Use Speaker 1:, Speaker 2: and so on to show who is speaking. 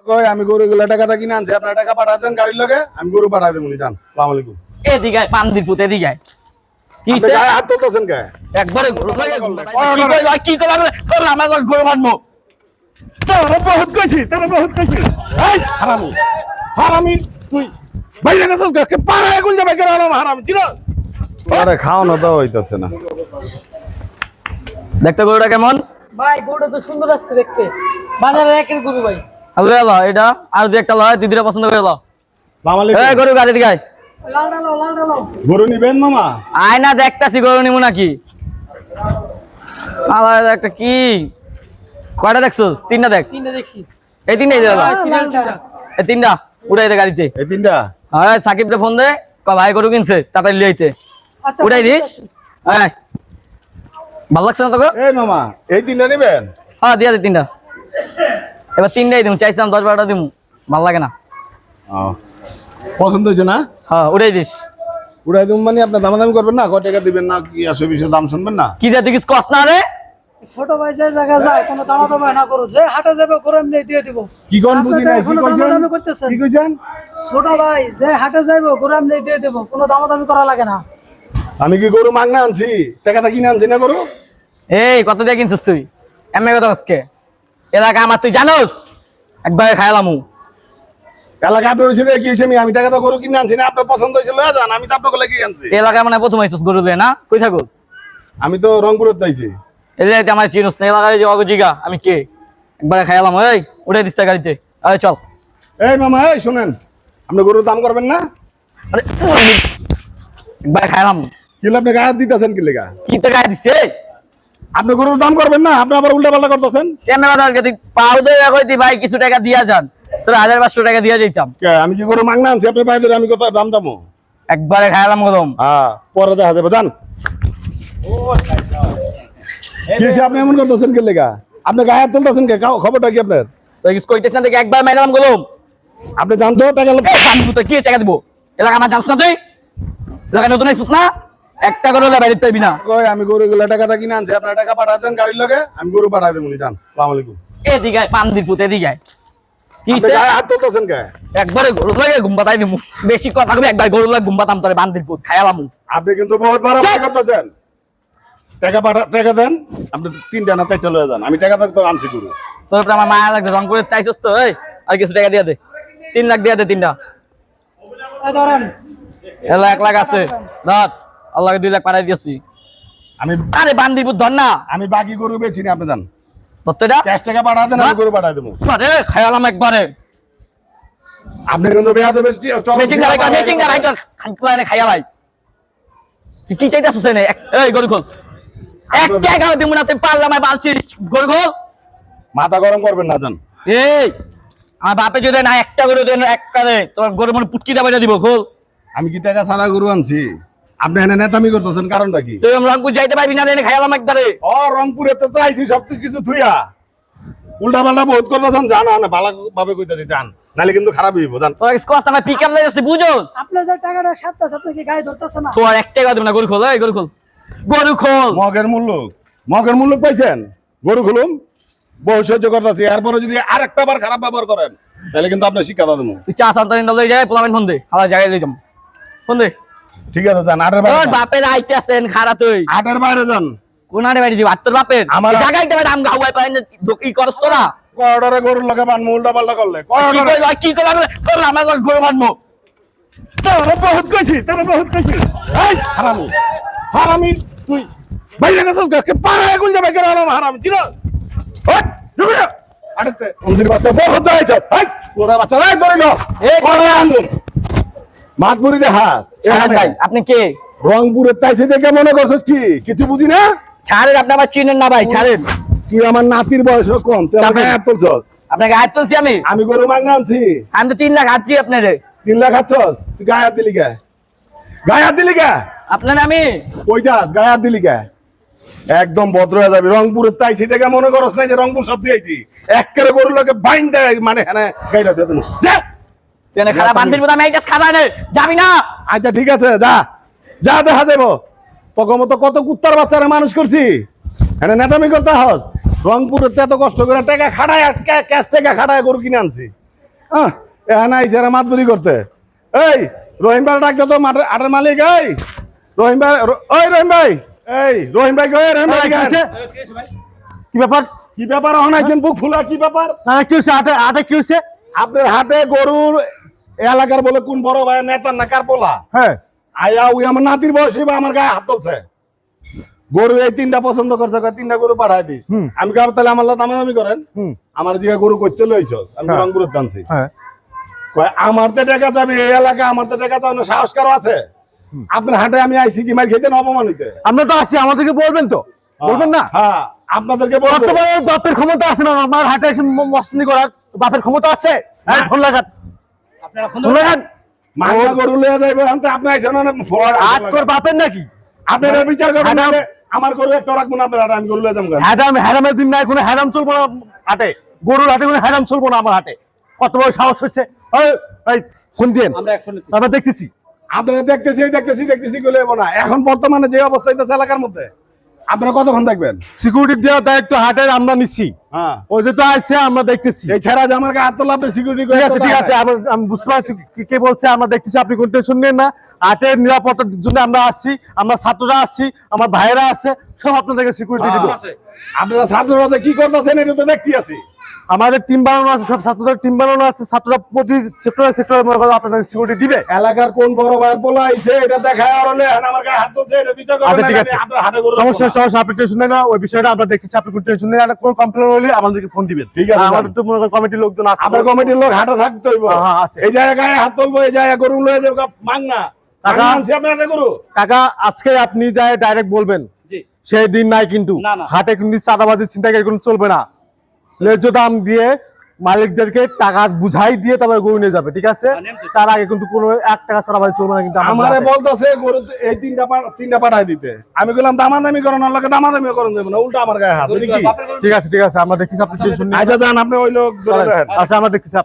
Speaker 1: কই আমি গরুগুলো টাকাটা কিনে আনছি, আপনার টাকা পাঠায় দেন গাড়ির লগে, আমি গরু পাঠায় দেবো জান। আসসালামু আলাইকুম।
Speaker 2: এদিকে পান্দির পুত এদিকে কি
Speaker 1: আপনি গায়ে হাত তুলতেছেন কে?
Speaker 2: একবারে গরু লাগে কি কইলো কি কইলো তোর আমার গরু মারমু
Speaker 1: তোরা বহুত কইছি এই হারামি হারামি তুই বাইরে গেছস কে পাড়ায় গুল যাবে কেন হারামি কি রে? আরে খাওয়ানো তো হইতাছে না।
Speaker 2: দেখতে গরুটা কেমন
Speaker 3: ভাই গরুটা তো সুন্দর আসছে দেখতে, বাজারে একের গরু ভাই।
Speaker 2: আল্লাহ আল্লাহ এটা আর দুই একটা লয় তুই দুইটা পছন্দ করে লো।
Speaker 1: আসসালামু আলাইকুম।
Speaker 2: এই গরু গাড়ি দিকে আয়।
Speaker 3: লাল ডালো
Speaker 1: গরু নিবেন মামা?
Speaker 2: আয় না দেখতাছি গরু নিমু নাকি। আলাদা একটা কি কয়টা দেখছস? তিনটা দেখ।
Speaker 3: তিনটা দেখছি।
Speaker 2: এই তিনটাই দে দাদা।
Speaker 3: সিরিয়ালটা
Speaker 2: এই তিনটা উড়াই দে গাড়িতে।
Speaker 1: এই তিনটা
Speaker 2: হ্যাঁ সাকিবরে ফোন দে ক ভাই গরু কিনছে তাড়াতাড়ি লিয়ে আইতে।
Speaker 3: আচ্ছা
Speaker 2: উড়াই দিস। হ্যাঁ ভালো লাগছে না তোকে?
Speaker 1: এই মামা এই তিনটা নিবেন?
Speaker 2: হ্যাঁ দিয়া দে তিনটা। এবার তিনটাই দিমু, চাইছিলাম 10-12টা দিমু, ভালো লাগে না।
Speaker 1: পছন্দ হয়েছে না?
Speaker 2: হ্যাঁ উড়াই দিস।
Speaker 1: উড়াই দেবো মানে আপনার দামাদামি করবেন না, কয় টাকা দিবেন না কি আসে বিষয়ে দাম শুনবেন না?
Speaker 2: কি রে তুই কিছু কস না রে?
Speaker 3: ছোট ভাই যে জায়গা যায় কোনো দামাদামি না করো, যে হাটে যাবে করে এমনি দিয়ে দিব।
Speaker 1: কি কোন বুঝি না, কি
Speaker 3: কোনো দামাদামি করতেছেন?
Speaker 1: কি কইছেন?
Speaker 3: ছোট ভাই যে হাটে যাইবো করে এমনি দিয়ে দিব, কোনো দামাদামি করা লাগে না।
Speaker 1: আমি কি গরু মাগনা আনছি, টাকাটা কিনে আনছি না গরু?
Speaker 2: এই কত দিয়ে কিনছিস তুই? এমনি কথা আজকে এলাকা আমার তুই জানোস? একবারে খাইলামু।
Speaker 1: এলাকা আপনার হয়েছে কি হয়েছে? আমি টাকাটা গরু কিনে আনছি না, আপনার পছন্দ হয়েছে লয়ে যান, আমি তো আপনাকে লেগে আনছি।
Speaker 2: এলাকায় মানে প্রথম আইছিস গরু লয়ে না? কই থাকোস?
Speaker 1: আমি তো রংপুরের তাইছি।
Speaker 2: এই যে আমার চিনোস না এলাকায় যে অগজিগা আমি কে? একবারে খাইলাম। এই উড়াই দিস গাড়িতে। আরে চল।
Speaker 1: এই মামা এই শুনেন, আপনি গরুর দাম করবেন না?
Speaker 2: আরে একবারে খাইলাম।
Speaker 1: কি আপনি গায়ে হাত দিতেছেন কি লেগা?
Speaker 2: কি তো গায়ে দিছে?
Speaker 1: আপনি গরুর দাম করবেন না, আপনি আবার উল্টা পাল্টা করতেছেন।
Speaker 2: কেমনে কথা তুই পাও দে কইতি ভাই কিছু টাকা দিয়া যান। তোর 1500 টাকা দিয়া যাইতাম।
Speaker 1: কে আমি কি গরু মাগনা আনছি আপনার পায়ে ধরে, আমি কত দাম দামো?
Speaker 2: একবারে খাইলাম গরম।
Speaker 1: হ্যাঁ পরে দেখা যাবে জান। কি হয়েছে আপনি এমন করতেছেন কি লেগা? আপনি গায়ে হাত তুলতেছেন কে? খবরটা কি আপনার?
Speaker 2: তুই কিছু কইতেছ না দেখে একবার মাইলাম গরম।
Speaker 1: আপনি জানতো টাকা লোক
Speaker 2: জানবো তো কি টাকা দিব? এলাকা আমার জানছ না তুই? এলাকা নতুন আইছিস না? একটা করে বাইরে পাইবি না।
Speaker 1: কই আমি গরুগুলো টাকাটা কিনে আনছি, আপনার টাকা পাঠায় দেন গাড়ির লগে, আমি গরু পাঠায় দেবো জান। আসসালামু আলাইকুম।
Speaker 2: এদিকে পান্দির পুত এদিকে কি
Speaker 1: আপনি গায়ে হাত তুলতেছেন কে?
Speaker 2: একবারে গরু লাগে ঘুমপাতাই দিমু। বেশি কথা কবি একবার গরু লাগে ঘুমপাতাম তোরে বান্দির পুত খায়ালামু।
Speaker 1: আপনি কিন্তু বহুত বড় ভুল করতেছেন। টাকা দেন, আপনি 3টা না 4টা লয়ে যান, আমি টাকা তো আনছি গরু।
Speaker 2: তোর উপরে আমার মায়া লাগছে, রংপুরে তাইছস তো। এই আর কিছু টাকা দিয়া দে। 3 লাখ দিয়া দে তিনটা।
Speaker 3: এই ধরেন
Speaker 2: এলা 1 লাখ আছে ধর। আল্লাহকে 2 লাখ পাঠাই দিয়েছি।
Speaker 1: আমি
Speaker 2: আরে বান্দির পুত ধর না।
Speaker 1: আমি বাকি গরু বেচি না, আপনি যান।
Speaker 2: তোরটা
Speaker 1: ক্যাশ টাকা পাঠায় দেন, আমি গরু পাঠায় দেবো।
Speaker 2: আরে খায়ালাম একবারে।
Speaker 1: আপনি কিন্তু বেয়াদব বেশি
Speaker 2: মেশিং গাড়ি কর, মেশিং গাড়ি কর। খাইতে খায়ালাই। তুই কি চাইতাছস এনে? এই গরু খোল। এক টাকা দিমু না তুই পারলাম আমি বালছিস। গরু খোল।
Speaker 1: মাথা গরম করবেন না জান।
Speaker 2: এই আমার বাপে যদি না একটা গরু দেন একটা দে তোর গরু মনে পুটকিটা বাইরে দিব। খোল।
Speaker 1: আমি কি টাকা ছাড়া গরু আনছি? আপনি এনে নেতামি করতেছেন, কারণটা কি?
Speaker 2: তুই রংপুর যাইতে পারবি না এনে খাইলাম একবারে।
Speaker 1: ও রংপুরে তো আইছি সব কিছু থুইয়া, উল্টা পাল্টা বহুত করতেছেন, জানো না ভালো ভাবে কইতাছি জান, নালে কিন্তু খারাপ হইব জান।
Speaker 2: তোর কষ্ট আমার পিকআপ লাগাইছিস তুই বুঝোস?
Speaker 3: আপনি যে টাকাটা সাতটাছে আপনি কি গায়ে ধরতেছে না?
Speaker 2: তোর এক টাকা দিব না। গরু খোল। এই গরু খোল। গরু খোল।
Speaker 1: মগের মূল্য পাইছেন? গরু খুলুম, বহু সহ্য করতেছি, এরপরে যদি আরেকটা বার খারাপ ব্যবহার করেন তাহলে কিন্তু আপনার শিক্ষা দেবো।
Speaker 2: তুই চা সান্তানি লই যায় পোলামেন ফোন দে। হালা জায়গায় লই যাম। ফোন দে।
Speaker 1: ঠিক আছে যান, 8-এর
Speaker 2: তোর
Speaker 1: বাইরে
Speaker 2: বাপের আইতাছেন খারা তুই।
Speaker 1: 8-এর বাইরে যান।
Speaker 2: কোনারে বাড়ি যাবি? তোর বাপের
Speaker 1: আমার-
Speaker 2: জায়গায় দেবে আম গাওয়াই পাই না কি করছ তোরা?
Speaker 1: কয়ডরে গরুর লগে বানমু উল্টা পাল্টা করলে?
Speaker 2: কি
Speaker 1: কয়ডরে
Speaker 2: কই কি করবে? তোর আমার গরু মারমু।
Speaker 1: তোরা বহুত কইছি। এই হারামি হারামি তুই বাইরে গেছস কে পাড়ায় গুল যাবে কেন হারামি কি রে? ওই জুবি আড়তে অন্দির বাচ্চা বহুত দাইছে। এই তোরা বাচ্চা রাই ধরে লো।
Speaker 2: এই
Speaker 1: পরে আন্দুন মাতপুরি দে হাস
Speaker 2: ছাড়েন ভাই। আপনি কে?
Speaker 1: রংপুরের তাইছে দেখে মনে করছিস কি কিছু বুঝি না?
Speaker 2: ছাড়েন, আপনি আমার চিনেন না ভাই। ছাড়েন।
Speaker 1: তুই আমার নাতির বয়স কম, তুই আমাকে
Speaker 2: ছাড়েন।
Speaker 1: এত তুলছস।
Speaker 2: আপনাকে হাত তুলছি আমি।
Speaker 1: আমি গরু মাগনা আনছি,
Speaker 2: আমি তো 3 লাখ হাতছি আপনারে।
Speaker 1: 3 লাখ খাচ্ছস, তুই গায়ে হাত দিলি কে? গায়ে হাত দিলি কে?
Speaker 2: আপনার আমি
Speaker 1: কই যাস? গায়ে হাত দিলি কে? একদম ভদ্র হয়ে যাবি। রংপুরের তাইছি দেখে মনে করস না যে রংপুর সব দিয়েছি। একেবারে গরু লোকে বাইন দেয় মানে হ্যাঁ গাইটা দিয়ে দেবো। যা
Speaker 2: তুই এনে খারাপ বান্দির মতো আমি এইটা খাবা না। যাবি না?
Speaker 1: আচ্ছা ঠিক আছে, যা যা দেখা যাবো। তোর মতো কত কুত্তার বাচ্চারা মানুষ করছি, হ্যাঁ নেতামি করতে হস। রংপুরের এত কষ্ট করে টাকা খাটায় ক্যাশ টাকা খাটায় গরু কিনে আনছি, এখানে আইছে এরা মাতবুরি করতে। এই রহিম ভাই ডাকতে তো আটের মালিক। এই রহিম ভাই, ওই রহিম ভাই, এই রহিম ভাই কই? রহিম ভাই
Speaker 4: কি ব্যাপার?
Speaker 1: কি ব্যাপার? অনাইছেন বুক ফুলা, কি ব্যাপার?
Speaker 4: না কি হয়েছে? হাটে কি হয়েছে?
Speaker 1: আপনার হাটে গরুর এলাকার বলে কোন বড় ভাই নেতার না কার পোলা
Speaker 4: হ্যাঁ
Speaker 1: আয়া ওই আমার নাতির বয়সী বা আমার গায়ে হাত তুলছে। গরু এই তিনটা পছন্দ করছে, কয় তিনটা গরু পাঠাই দিস। আমি কার তাহলে আমার দামাদামি করেন, আমার জিগা গরু করতে লইছ, আমি
Speaker 4: হ্যাঁ।
Speaker 1: রংপুর টানছি।
Speaker 4: হ্যাঁ
Speaker 1: কয় আমার তো টাকা যাবে, এই এলাকা আমার তো টাকা যাবে না, সাহস কারো আছে? আপনার হাটে আমি আইছি কি মার খেতে না অপমানিত?
Speaker 4: আমরা তো আছি, আমাদেরকে বলবেন তো, বলবেন না?
Speaker 1: হ্যাঁ আপনাদেরকে বলবো।
Speaker 4: বর্তমানে বাপের ক্ষমতা আছে না? আমার হাটে এসে মস্তি করার বাপের ক্ষমতা আছে? এই ফোন লাগান, ফোন লাগান।
Speaker 1: মাংনা গরু লয়ে যাইবে আনতে আপনি আইছেন না?
Speaker 4: হাট কর বাপের নাকি?
Speaker 1: আপনারা বিচার করেন
Speaker 4: হ্যাঁ,
Speaker 1: না, আমার গরু একটা রাখবো না আপনার হাটে, আমি গরু লয়ে যাবো কেন?
Speaker 4: হ্যারামের দিন নাই, কোনো হ্যারাম চলবো না হাটে। গরুর হাটে কোনো হ্যারাম চলবো না আমার হাটে। কত বড় সাহস হচ্ছে! এই ফোন দিন, আমরা দেখতেছি।
Speaker 1: আপনারা দেখতেছি গলে যাবো না। এখন বর্তমানে যে অবস্থা হইতেছে এলাকার মধ্যে, আপনারা কতক্ষণ দেখবেন?
Speaker 4: সিকিউরিটি দেওয়ার দায়িত্ব হাটের আমরা নিচ্ছি।
Speaker 1: হ্যাঁ
Speaker 4: ওই যে তো আসছে, আমরা দেখতেছি।
Speaker 1: এই ছাড়া যে আমার গায়ে হাত তোলা আপনি সিকিউরিটি
Speaker 4: ঠিক আছে, ঠিক আছে, আমি বুঝতে পারছি কে বলছে, আমরা দেখতেছি। আপনি কোন টেনশন নেন না, হাটের নিরাপত্তার জন্য আমরা আসছি, আমরা ছাত্ররা আসছি, আমার ভাইয়েরা আছে, সব আপনাদেরকে সিকিউরিটি দিব।
Speaker 1: আপনারা ছাত্ররা কি করতেছেন এটা তো দেখতে আছি।
Speaker 4: আমাদের টিম বানানো আছে, সব ছাত্রদের টিম বানানো আছে, ছাত্ররা প্রতি সেক্টরে আপনাদের সিকিউরিটি দিবে।
Speaker 1: এলাকার কোন বড় ভাইয়ের পোলা আইছে এটা দেখায় আর হলে এখন আমার গায়ে হাত তুলছে, এটা বিচার করেন।
Speaker 4: আচ্ছা ঠিক আছে,
Speaker 1: আপনার হাটে গরু
Speaker 4: সমস্যা আপনি টেনশন নেন না, ওই বিষয়টা আমরা দেখতেছি। আপনি কোনো টেনশন নেন না, কোনো কমপ্লেন হলে আমাদেরকে ফোন দিবেন।
Speaker 1: ঠিক আছে,
Speaker 4: আমাদের তো মনে করেন কমিটির লোকজন আছে।
Speaker 1: আপনার কমিটির লোক হাটে থাকতে হইব।
Speaker 4: হ্যাঁ, আছে।
Speaker 1: এই জায়গায় হাত তুলবো, এই জায়গায় গরু লয়ে যাবো মাংনা।
Speaker 4: টাকা
Speaker 1: আনছি আপনার হাটে গরু।
Speaker 4: কাকা, আজকে আপনি যাই ডাইরেক্ট বলবেন, সেই দিন নাই কিন্তু। হাটে কিন্তু চাঁদাবাজি চিন্তাকারী কোনো চলবে না। ন্যায্য দাম দিয়ে মালিকদেরকে টাকা বুঝাই দিয়ে তারপরে গরু নিয়ে যাবে, ঠিক আছে? তার আগে কিন্তু কোনো 1 টাকা চাঁদাবাজি চলবে না কিন্তু
Speaker 1: আমারে বলতেছে গরু এই তিনটা পাঠাই দিতে। আমি বললাম দামাদামি করেন, লোকে দামাদামি করেন যাবে না, উল্টা আমার গায়ে হাত।
Speaker 4: ঠিক আছে, আমরা দেখছি, আপনি টেনশন নেই।
Speaker 1: আচ্ছা যান, আপনি ওই লোক ধরে রাখেন।
Speaker 4: আচ্ছা আমরা দেখছি।